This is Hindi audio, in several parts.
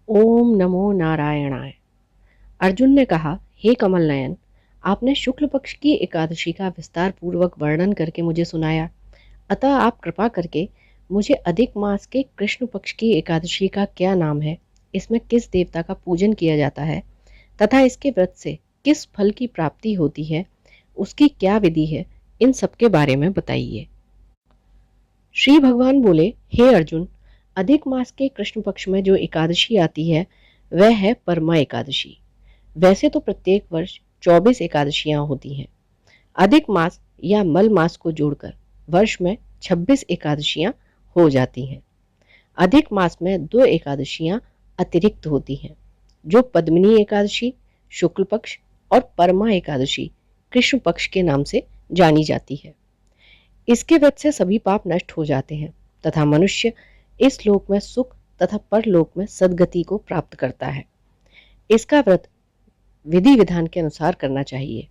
ओम नमो नारायणाय। अर्जुन ने कहा, हे कमल नयन, आपने शुक्ल पक्ष की एकादशी का विस्तार पूर्वक वर्णन करके मुझे सुनाया। अतः आप कृपा करके मुझे अधिक मास के कृष्ण पक्ष की एकादशी का क्या नाम है, इसमें किस देवता का पूजन किया जाता है तथा इसके व्रत से किस फल की प्राप्ति होती है, उसकी क्या विधि है, इन सब के बारे में बताइए। श्री भगवान बोले, हे अर्जुन, अधिक मास के कृष्ण पक्ष में जो एकादशी आती है वह है परमा एकादशी। वैसे तो प्रत्येक वर्ष 24 एकादशियां होती हैं। अधिक मास या मल मास को जोड़कर वर्ष में 26 एकादशियां हो जाती हैं। अधिक मास में दो एकादशियां अतिरिक्त होती हैं, जो पद्मिनी एकादशी शुक्ल पक्ष और परमा एकादशी कृष्ण पक्ष के नाम से जानी जाती है। इसके व्रत से सभी पाप नष्ट हो जाते हैं तथा मनुष्य इस लोक में सुख तथा परलोक में सद्गति को प्राप्त करता है। इसका व्रत विधि विधान के अनुसार करना चाहिए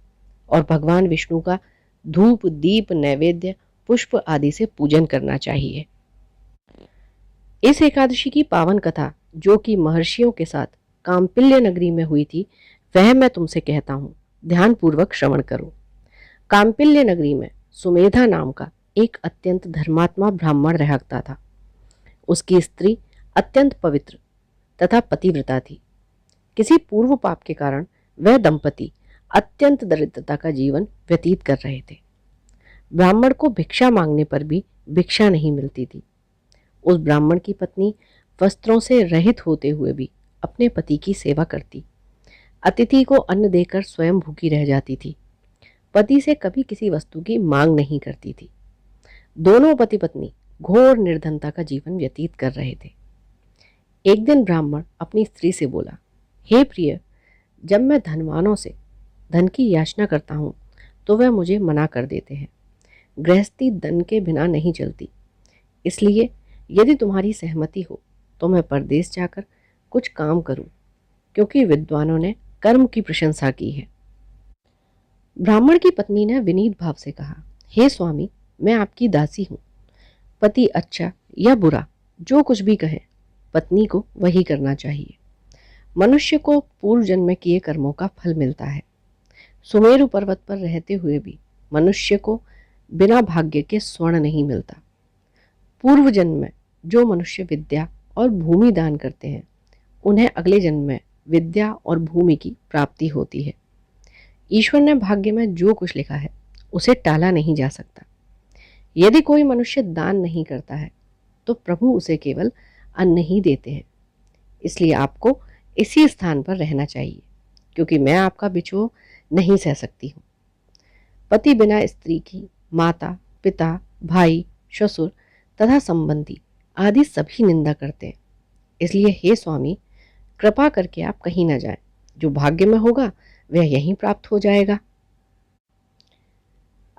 और भगवान विष्णु का धूप दीप नैवेद्य पुष्प आदि से पूजन करना चाहिए। इस एकादशी की पावन कथा जो कि महर्षियों के साथ काम्पिल्य नगरी में हुई थी, वह मैं तुमसे कहता हूँ, ध्यान पूर्वक श्रवण करो। काम्पिल्य नगरी में सुमेधा नाम का एक अत्यंत धर्मात्मा ब्राह्मण रहता था। उसकी स्त्री अत्यंत पवित्र तथा पतिव्रता थी। किसी पूर्व पाप के कारण वह दंपति अत्यंत दरिद्रता का जीवन व्यतीत कर रहे थे। ब्राह्मण को भिक्षा मांगने पर भी भिक्षा नहीं मिलती थी। उस ब्राह्मण की पत्नी वस्त्रों से रहित होते हुए भी अपने पति की सेवा करती, अतिथि को अन्न देकर स्वयं भूखी रह जाती थी, पति से कभी किसी वस्तु की मांग नहीं करती थी। दोनों पति पत्नी घोर निर्धनता का जीवन व्यतीत कर रहे थे। एक दिन ब्राह्मण अपनी स्त्री से बोला, हे प्रिय, जब मैं धनवानों से धन की याचना करता हूँ तो वह मुझे मना कर देते हैं। गृहस्थी धन के बिना नहीं चलती, इसलिए यदि तुम्हारी सहमति हो तो मैं परदेश जाकर कुछ काम करूं, क्योंकि विद्वानों ने कर्म की प्रशंसा की है। ब्राह्मण की पत्नी ने विनीत भाव से कहा, हे स्वामी, मैं आपकी दासी हूँ। पति अच्छा या बुरा जो कुछ भी कहे, पत्नी को वही करना चाहिए। मनुष्य को पूर्व जन्म में किए कर्मों का फल मिलता है। सुमेरु पर्वत पर रहते हुए भी मनुष्य को बिना भाग्य के स्वर्ण नहीं मिलता। पूर्व जन्म में जो मनुष्य विद्या और भूमि दान करते हैं, उन्हें अगले जन्म में विद्या और भूमि की प्राप्ति होती है। ईश्वर ने भाग्य में जो कुछ लिखा है उसे टाला नहीं जा सकता। यदि कोई मनुष्य दान नहीं करता है तो प्रभु उसे केवल अन्न ही देते हैं। इसलिए आपको इसी स्थान पर रहना चाहिए, क्योंकि मैं आपका बिछोह नहीं सह सकती हूँ। पति बिना स्त्री की माता पिता भाई ससुर तथा संबंधी आदि सभी निंदा करते हैं। इसलिए हे स्वामी, कृपा करके आप कहीं न जाएं। जो भाग्य में होगा वह यहीं प्राप्त हो जाएगा।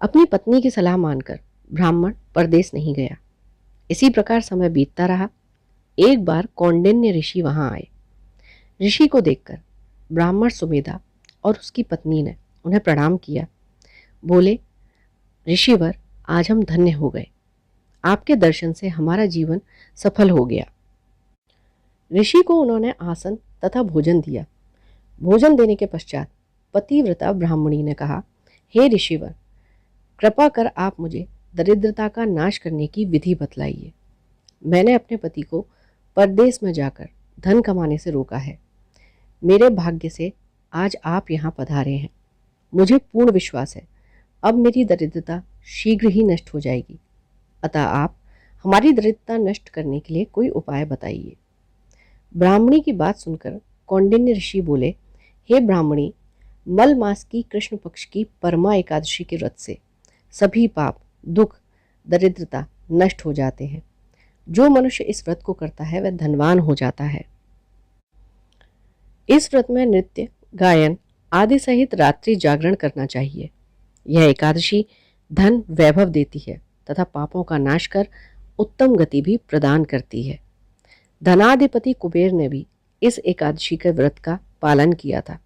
अपनी पत्नी की सलाह मानकर ब्राह्मण परदेश नहीं गया। इसी प्रकार समय बीतता रहा। एक बार कौंडिन्य ऋषि वहां आए। ऋषि को देखकर ब्राह्मण सुमेधा और उसकी पत्नी ने उन्हें प्रणाम किया। बोले, ऋषिवर, आज हम धन्य हो गए। आपके दर्शन से हमारा जीवन सफल हो गया। ऋषि को उन्होंने आसन तथा भोजन दिया। भोजन देने के पश्चात पतिव्रता ब्राह्मणी ने कहा, हे ऋषिवर, कृपा कर आप मुझे दरिद्रता का नाश करने की विधि बतलाइए। मैंने अपने पति को परदेश में जाकर धन कमाने से रोका है। मेरे भाग्य से आज आप यहाँ पधारे हैं। मुझे पूर्ण विश्वास है अब मेरी दरिद्रता शीघ्र ही नष्ट हो जाएगी। अतः आप हमारी दरिद्रता नष्ट करने के लिए कोई उपाय बताइए। ब्राह्मणी की बात सुनकर कौंडिन्य ऋषि बोले, हे ब्राह्मणी, मल मास की कृष्ण पक्ष की परमा एकादशी के व्रत से सभी पाप दुख दरिद्रता नष्ट हो जाते हैं। जो मनुष्य इस व्रत को करता है वह धनवान हो जाता है। इस व्रत में नृत्य गायन आदि सहित रात्रि जागरण करना चाहिए। यह एकादशी धन वैभव देती है तथा पापों का नाश कर उत्तम गति भी प्रदान करती है। धनाधिपति कुबेर ने भी इस एकादशी के व्रत का पालन किया था,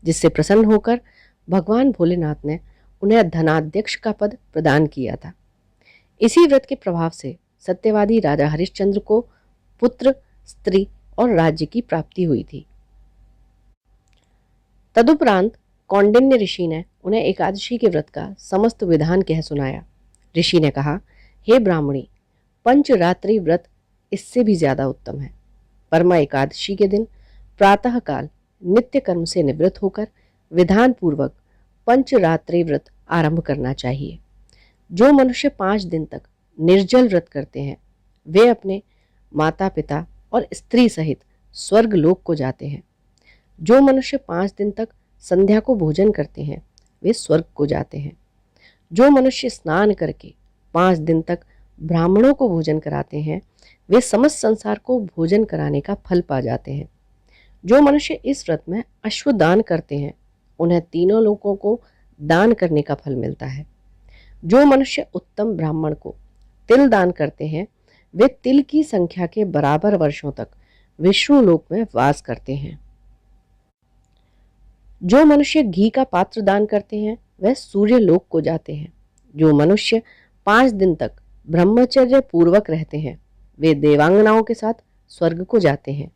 जिससे प्रसन्न होकर भगवान भोलेनाथ ने उन्हें धनाध्यक्ष का पद प्रदान किया था। इसी व्रत के प्रभाव से सत्यवादी राजा हरिश्चंद्र को पुत्र स्त्री और राज्य की प्राप्ति हुई थी। तदुपरांत कौंडिन्य ऋषि ने उन्हें एकादशी के व्रत का समस्त विधान कह सुनाया। ऋषि ने कहा, हे ब्राह्मणी, पंचरात्रि व्रत इससे भी ज्यादा उत्तम है। परमा एकादशी के दिन प्रातःकाल नित्य कर्म से निवृत्त होकर विधान पूर्वक पंचरात्रि व्रत आरंभ करना चाहिए। जो मनुष्य 5 दिन तक निर्जल व्रत करते हैं वे अपने माता पिता और स्त्री सहित स्वर्ग लोक को जाते हैं। जो मनुष्य 5 दिन तक संध्या को भोजन करते हैं वे स्वर्ग को जाते हैं। जो मनुष्य स्नान करके 5 दिन तक ब्राह्मणों को भोजन कराते हैं वे समस्त संसार को भोजन कराने का फल पा जाते हैं। जो मनुष्य इस व्रत में अश्वदान करते हैं उन्हें तीनों लोगों को दान करने का फल मिलता है। जो मनुष्य उत्तम ब्राह्मण को तिल दान करते हैं वे तिल की संख्या के बराबर वर्षों तक विष्णु लोक में वास करते हैं। जो मनुष्य घी का पात्र दान करते हैं वह सूर्य लोक को जाते हैं। जो मनुष्य 5 दिन तक ब्रह्मचर्य पूर्वक रहते हैं वे देवांगनाओं के साथ स्वर्ग को जाते हैं।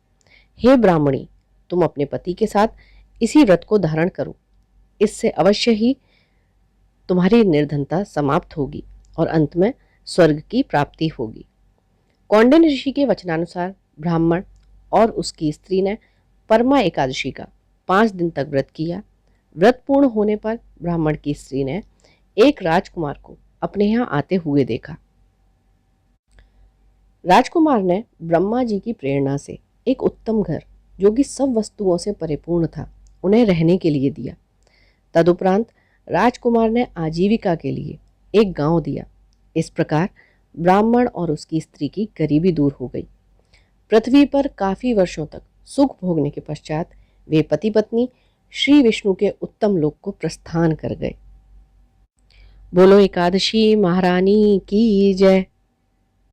हे ब्राह्मणी, तुम अपने पति के साथ इसी व्रत को धारण करो। इससे अवश्य ही तुम्हारी निर्धनता समाप्त होगी और अंत में स्वर्ग की प्राप्ति होगी। कौंडिन्य ऋषि के वचनानुसार ब्राह्मण और उसकी स्त्री ने परमा एकादशी का 5 दिन तक व्रत किया। व्रत पूर्ण होने पर ब्राह्मण की स्त्री ने एक राजकुमार को अपने यहाँ आते हुए देखा। राजकुमार ने ब्रह्मा जी की प्रेरणा से एक उत्तम घर, जो कि सब वस्तुओं से परिपूर्ण था, उन्हें रहने के लिए दिया। तदुपरांत राजकुमार ने आजीविका के लिए एक गांव दिया। इस प्रकार ब्राह्मण और उसकी स्त्री की गरीबी दूर हो गई। पृथ्वी पर काफी वर्षों तक सुख भोगने के पश्चात वे पति पत्नी श्री विष्णु के उत्तम लोक को प्रस्थान कर गए। बोलो एकादशी महारानी की जय।